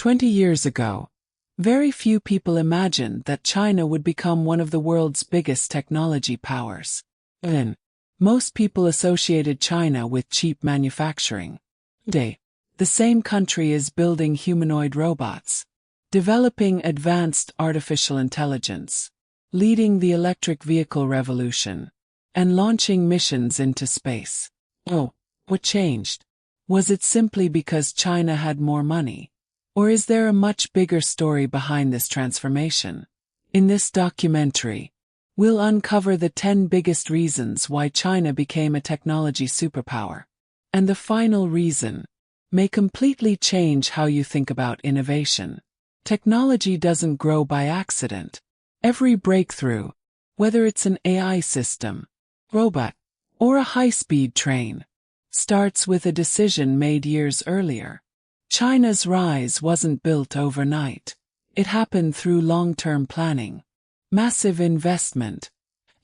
20 years ago, very few people imagined that China would become one of the world's biggest technology powers. Then, most people associated China with cheap manufacturing. Today, the same country is building humanoid robots, developing advanced artificial intelligence, leading the electric vehicle revolution, and launching missions into space. Oh, what changed? Was it simply because China had more money? Or is there a much bigger story behind this transformation? In this documentary, we'll uncover the 10 biggest reasons why China became a technology superpower. And the final reason may completely change how you think about innovation. Technology doesn't grow by accident. Every breakthrough, whether it's an AI system, robot, or a high-speed train, starts with a decision made years earlier. China's rise wasn't built overnight. It happened through long-term planning, massive investment,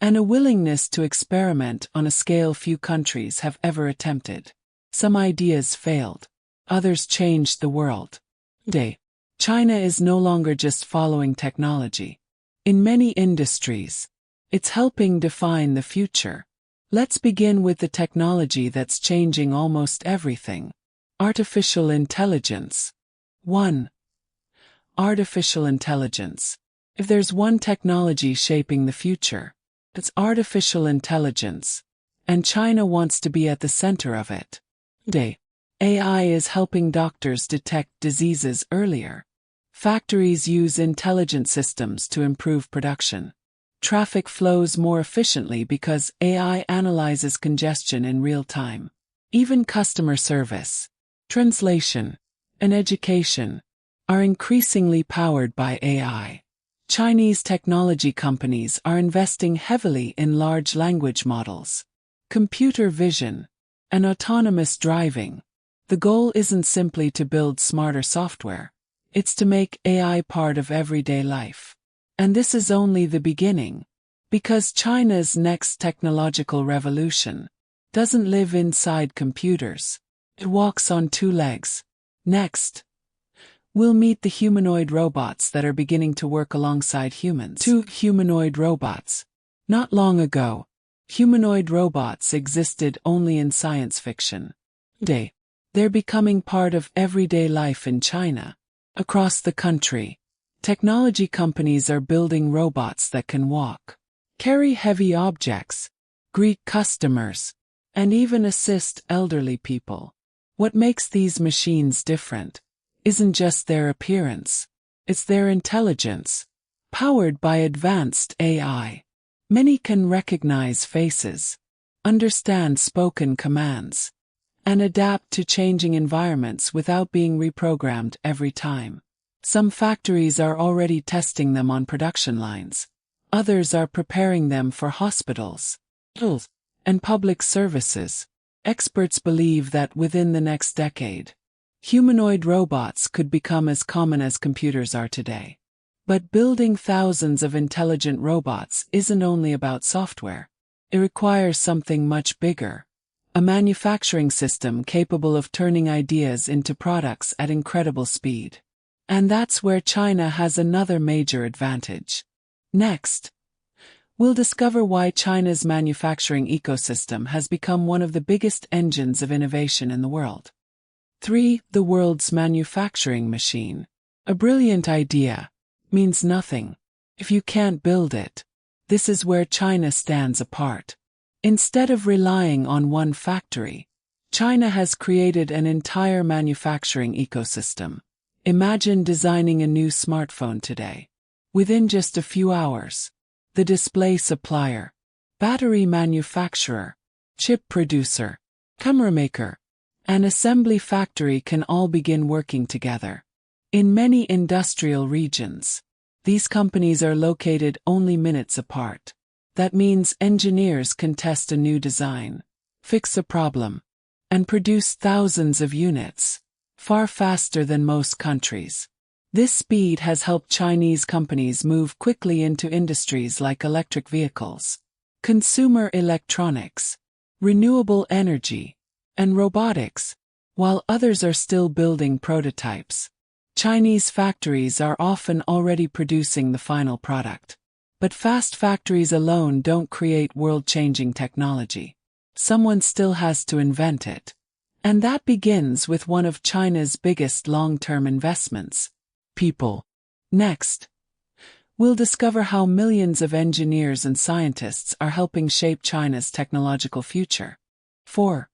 and a willingness to experiment on a scale few countries have ever attempted. Some ideas failed. Others changed the world. Today, China is no longer just following technology. In many industries, it's helping define the future. Let's begin with the technology that's changing almost everything. Artificial intelligence. 1. Artificial intelligence. If there's one technology shaping the future, it's artificial intelligence, and China wants to be at the center of it. Today, AI is helping doctors detect diseases earlier. Factories use intelligent systems to improve production. Traffic flows more efficiently because AI analyzes congestion in real time. Even customer service, translation, and education are increasingly powered by AI. Chinese technology companies are investing heavily in large language models, computer vision, and autonomous driving. The goal isn't simply to build smarter software. It's to make AI part of everyday life. And this is only the beginning, because China's next technological revolution doesn't live inside computers. It walks on two legs. Next, we'll meet the humanoid robots that are beginning to work alongside humans. 2. Humanoid robots. Not long ago, humanoid robots existed only in science fiction. Today, they're becoming part of everyday life in China. Across the country, technology companies are building robots that can walk, carry heavy objects, greet customers, and even assist elderly people. What makes these machines different isn't just their appearance, it's their intelligence. Powered by advanced AI, many can recognize faces, understand spoken commands, and adapt to changing environments without being reprogrammed every time. Some factories are already testing them on production lines. Others are preparing them for hospitals, schools, and public services. Experts believe that within the next decade, humanoid robots could become as common as computers are today. But building thousands of intelligent robots isn't only about software. It requires something much bigger. A manufacturing system capable of turning ideas into products at incredible speed. And that's where China has another major advantage. Next, we'll discover why China's manufacturing ecosystem has become one of the biggest engines of innovation in the world. 3. The world's manufacturing machine. A brilliant idea means nothing if you can't build it. This is where China stands apart. Instead of relying on one factory, China has created an entire manufacturing ecosystem. Imagine designing a new smartphone today. Within just a few hours, the display supplier, battery manufacturer, chip producer, camera maker, and assembly factory can all begin working together. In many industrial regions, these companies are located only minutes apart. That means engineers can test a new design, fix a problem, and produce thousands of units, far faster than most countries. This speed has helped Chinese companies move quickly into industries like electric vehicles, consumer electronics, renewable energy, and robotics, while others are still building prototypes. Chinese factories are often already producing the final product. But fast factories alone don't create world-changing technology. Someone still has to invent it. And that begins with one of China's biggest long-term investments: people. Next, we'll discover how millions of engineers and scientists are helping shape China's technological future. 4.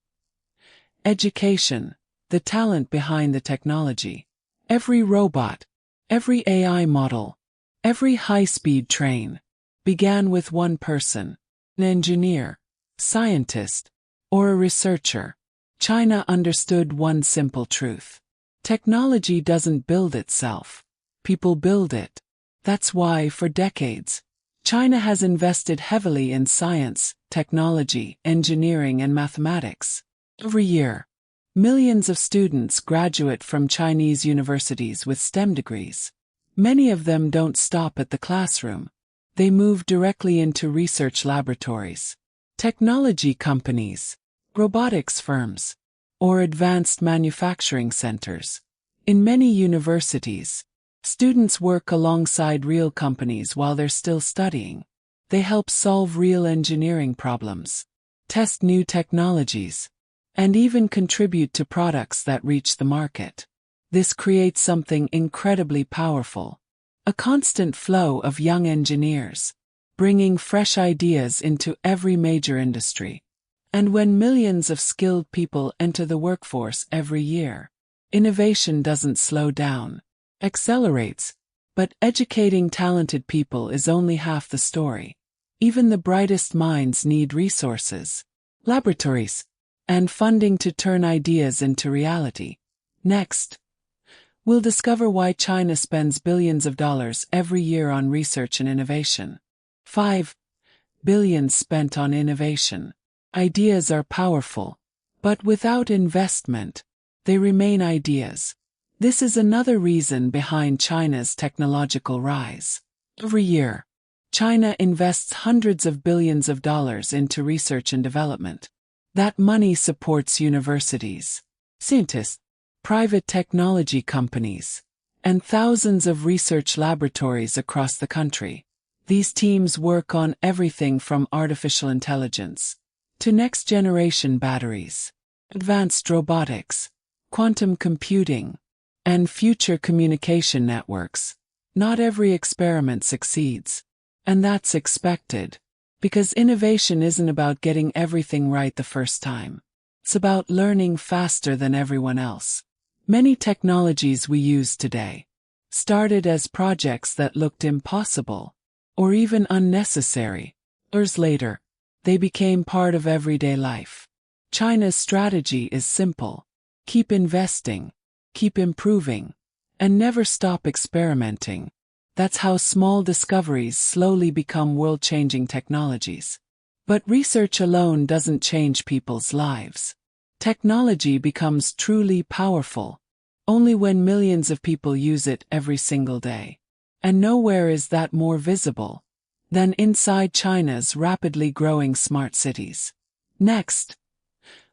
Education, the talent behind the technology. Every robot, every AI model, every high-speed train began with one person, an engineer, scientist, or a researcher. China understood one simple truth: technology doesn't build itself, people build it. That's why, for decades, China has invested heavily in science, technology, engineering, and mathematics. Every year, millions of students graduate from Chinese universities with STEM degrees. Many of them don't stop at the classroom. They move directly into research laboratories, technology companies, robotics firms, or advanced manufacturing centers. In many universities, students work alongside real companies while they're still studying. They help solve real engineering problems, test new technologies, and even contribute to products that reach the market. This creates something incredibly powerful: a constant flow of young engineers, bringing fresh ideas into every major industry. And when millions of skilled people enter the workforce every year, innovation doesn't slow down, accelerates. But educating talented people is only half the story. Even the brightest minds need resources, laboratories, and funding to turn ideas into reality. Next, we'll discover why China spends billions of dollars every year on research and innovation. 5 billion spent on innovation. Ideas are powerful, but without investment, they remain ideas. This is another reason behind China's technological rise. Every year, China invests hundreds of billions of dollars into research and development. That money supports universities, scientists, private technology companies, and thousands of research laboratories across the country. These teams work on everything from artificial intelligence to next-generation batteries, advanced robotics, quantum computing, and future communication networks. Not every experiment succeeds, and that's expected, because innovation isn't about getting everything right the first time. It's about learning faster than everyone else. Many technologies we use today started as projects that looked impossible, or even unnecessary. Years later, they became part of everyday life. China's strategy is simple: keep investing, keep improving, and never stop experimenting. That's how small discoveries slowly become world-changing technologies. But research alone doesn't change people's lives. Technology becomes truly powerful only when millions of people use it every single day. And nowhere is that more visible than inside China's rapidly growing smart cities. Next,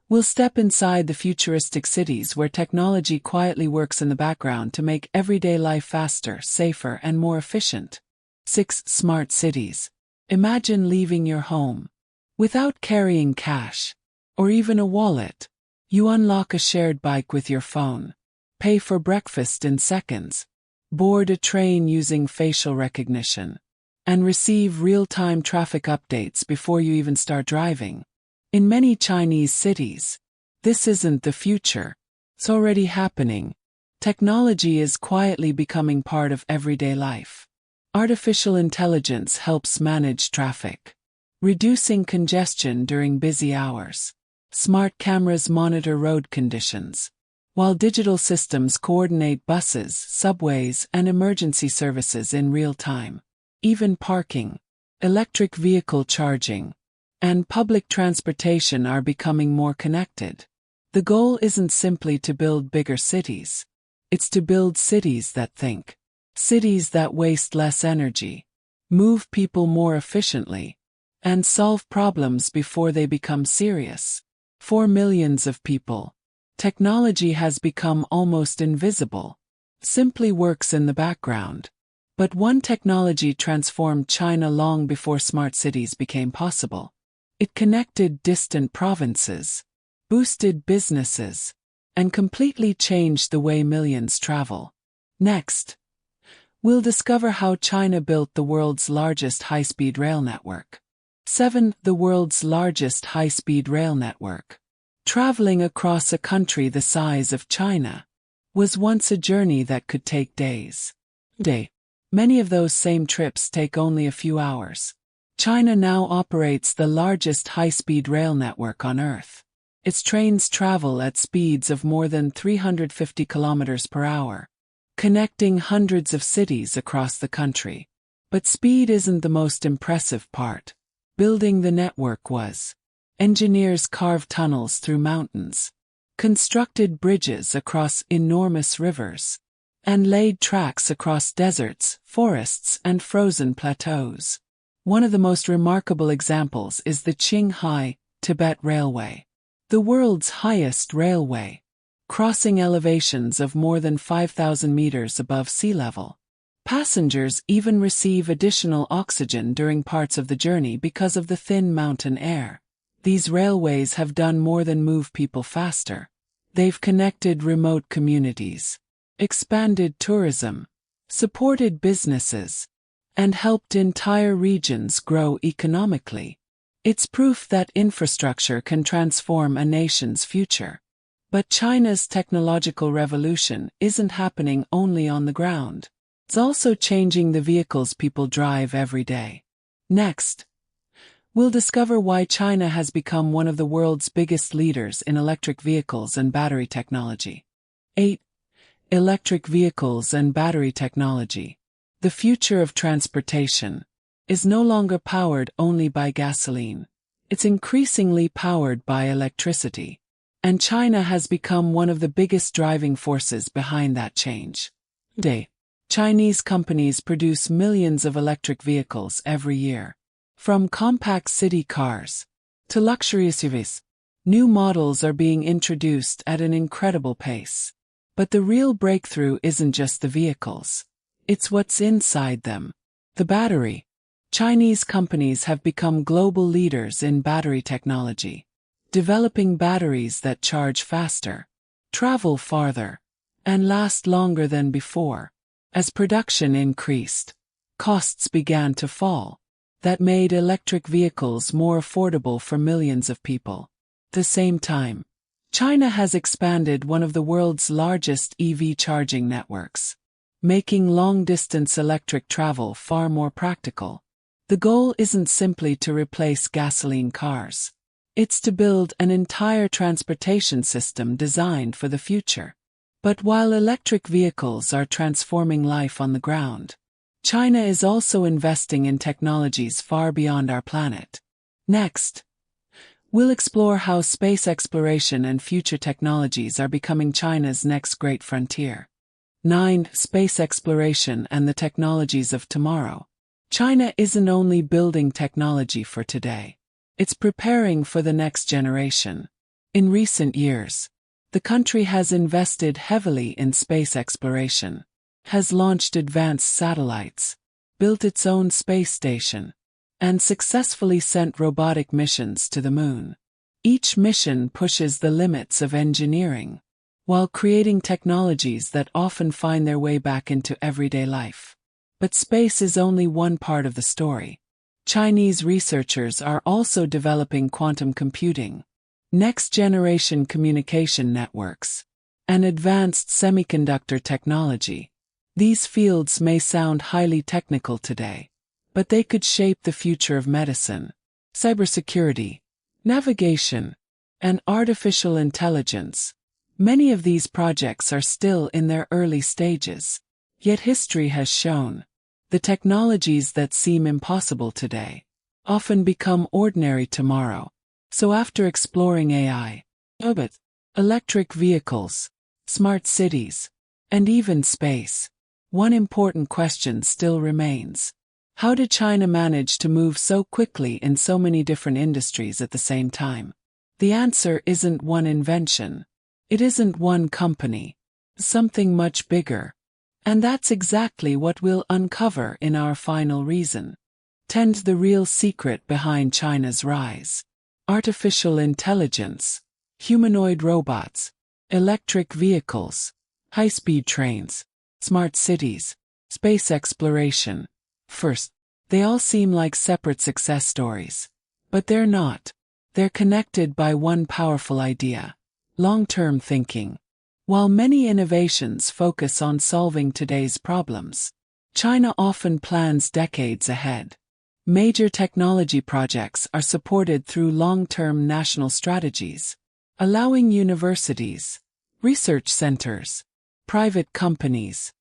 we'll step inside the futuristic cities where technology quietly works in the background to make everyday life faster, safer, and more efficient. 6 smart cities. Imagine leaving your home without carrying cash or even a wallet. You unlock a shared bike with your phone, pay for breakfast in seconds, board a train using facial recognition, and receive real-time traffic updates before you even start driving. In many Chinese cities, this isn't the future. It's already happening. Technology is quietly becoming part of everyday life. Artificial intelligence helps manage traffic, reducing congestion during busy hours. Smart cameras monitor road conditions, while digital systems coordinate buses, subways, and emergency services in real time. Even parking, electric vehicle charging, and public transportation are becoming more connected. The goal isn't simply to build bigger cities. It's to build cities that think. Cities that waste less energy, move people more efficiently, and solve problems before they become serious. For millions of people, technology has become almost invisible. simply works in the background. But one technology transformed China long before smart cities became possible. It connected distant provinces, boosted businesses, and completely changed the way millions travel. Next, we'll discover how China built the world's largest high-speed rail network. 7. The world's largest high-speed rail network. Traveling across a country the size of China was once a journey that could take days. Many of those same trips take only a few hours. China now operates the largest high-speed rail network on Earth. Its trains travel at speeds of more than 350 kilometers per hour, connecting hundreds of cities across the country. But speed isn't the most impressive part. Building the network was. Engineers carved tunnels through mountains, constructed bridges across enormous rivers, and laid tracks across deserts, forests, and frozen plateaus. One of the most remarkable examples is the Qinghai-Tibet Railway, the world's highest railway, crossing elevations of more than 5,000 meters above sea level. Passengers even receive additional oxygen during parts of the journey because of the thin mountain air. These railways have done more than move people faster. They've connected remote communities, expanded tourism, supported businesses, and helped entire regions grow economically. It's proof that infrastructure can transform a nation's future. But China's technological revolution isn't happening only on the ground. It's also changing the vehicles people drive every day. Next, we'll discover why China has become one of the world's biggest leaders in electric vehicles and battery technology. 8. Electric vehicles and battery technology. The future of transportation is no longer powered only by gasoline. It's increasingly powered by electricity. And China has become one of the biggest driving forces behind that change. Chinese companies produce millions of electric vehicles every year. From compact city cars to luxury SUVs, new models are being introduced at an incredible pace. But the real breakthrough isn't just the vehicles. It's what's inside them. The battery. Chinese companies have become global leaders in battery technology, developing batteries that charge faster, travel farther, and last longer than before. As production increased, costs began to fall. That made electric vehicles more affordable for millions of people. At the same time, China has expanded one of the world's largest EV charging networks, making long-distance electric travel far more practical. The goal isn't simply to replace gasoline cars. It's to build an entire transportation system designed for the future. But while electric vehicles are transforming life on the ground, China is also investing in technologies far beyond our planet. Next, we'll explore how space exploration and future technologies are becoming China's next great frontier. 9. Space exploration and the technologies of tomorrow. China isn't only building technology for today. It's preparing for the next generation. In recent years, the country has invested heavily in space exploration, has launched advanced satellites, built its own space station, and successfully sent robotic missions to the moon. Each mission pushes the limits of engineering, while creating technologies that often find their way back into everyday life. But space is only one part of the story. Chinese researchers are also developing quantum computing, next-generation communication networks, and advanced semiconductor technology. These fields may sound highly technical today, but they could shape the future of medicine, cybersecurity, navigation, and artificial intelligence. Many of these projects are still in their early stages, yet history has shown the technologies that seem impossible today often become ordinary tomorrow. So after exploring AI, electric vehicles, smart cities, and even space, one important question still remains. How did China manage to move so quickly in so many different industries at the same time? The answer isn't one invention. It isn't one company. Something much bigger. And that's exactly what we'll uncover in our final reason. 10. The real secret behind China's rise. Artificial intelligence, humanoid robots, electric vehicles, high-speed trains, smart cities, space exploration. First, they all seem like separate success stories. But they're not. They're connected by one powerful idea: long-term thinking. While many innovations focus on solving today's problems, China often plans decades ahead. Major technology projects are supported through long-term national strategies, allowing universities, research centers, private companies,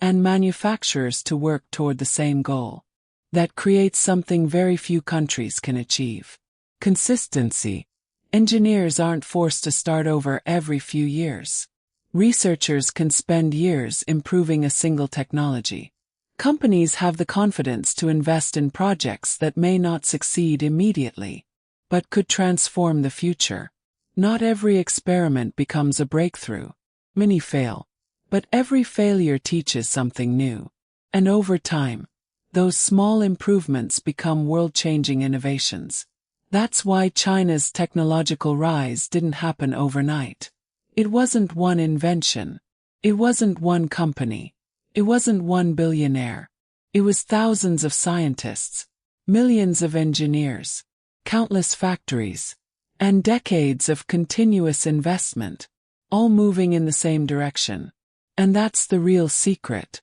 and manufacturers to work toward the same goal. That creates something very few countries can achieve: consistency. Engineers aren't forced to start over every few years. Researchers can spend years improving a single technology. Companies have the confidence to invest in projects that may not succeed immediately, but could transform the future. Not every experiment becomes a breakthrough. Many fail, but every failure teaches something new. And over time, those small improvements become world-changing innovations. That's why China's technological rise didn't happen overnight. It wasn't one invention. It wasn't one company. It wasn't one billionaire. It was thousands of scientists, millions of engineers, countless factories, and decades of continuous investment, all moving in the same direction. And that's the real secret.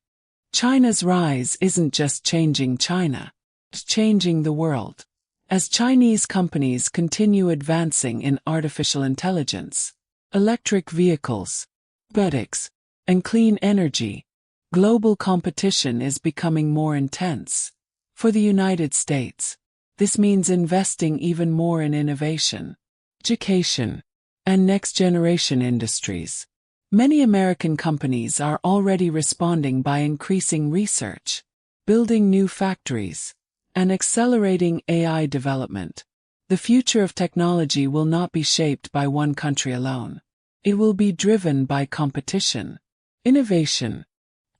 China's rise isn't just changing China, it's changing the world. As Chinese companies continue advancing in artificial intelligence, electric vehicles, robotics, and clean energy, global competition is becoming more intense. For the United States, this means investing even more in innovation, education, and next-generation industries. Many American companies are already responding by increasing research, building new factories, and accelerating AI development. The future of technology will not be shaped by one country alone. It will be driven by competition, innovation,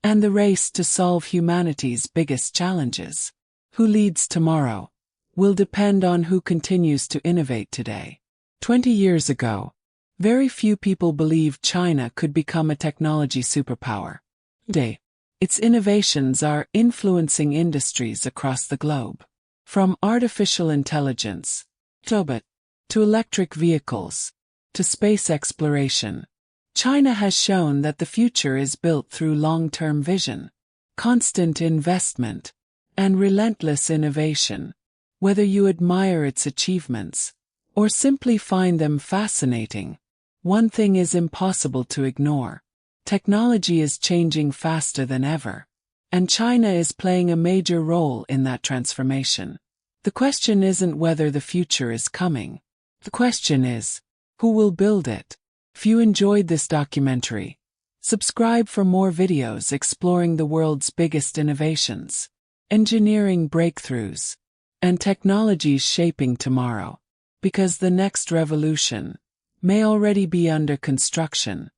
and the race to solve humanity's biggest challenges. Who leads tomorrow will depend on who continues to innovate today. 20 years ago, very few people believed China could become a technology superpower. Today, its innovations are influencing industries across the globe. From artificial intelligence, to electric vehicles, to space exploration, China has shown that the future is built through long-term vision, constant investment, and relentless innovation. Whether you admire its achievements, or simply find them fascinating, one thing is impossible to ignore. Technology is changing faster than ever, and China is playing a major role in that transformation. The question isn't whether the future is coming. The question is, who will build it? If you enjoyed this documentary, subscribe for more videos exploring the world's biggest innovations, engineering breakthroughs, and technologies shaping tomorrow. Because the next revolution may already be under construction.